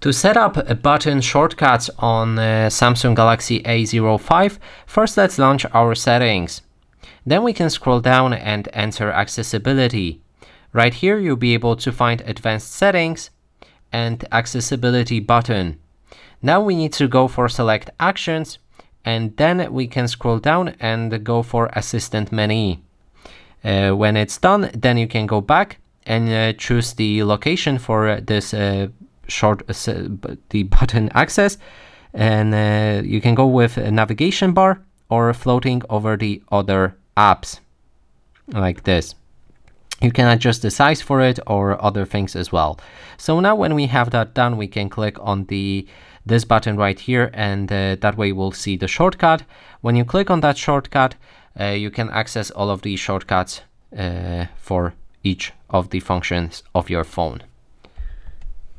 To set up button shortcuts on Samsung Galaxy A05, first let's launch our settings. Then we can scroll down and enter accessibility. Right here you'll be able to find advanced settings and accessibility button. Now we need to go for select actions, and then we can scroll down and go for assistant menu. When it's done, then you can go back and choose the location for this the button access, and you can go with a navigation bar or floating over the other apps like this. You can adjust the size for it or other things as well. So now when we have that done, we can click on this button right here, and that way we'll see the shortcut. When you click on that shortcut, you can access all of the shortcuts for each of the functions of your phone.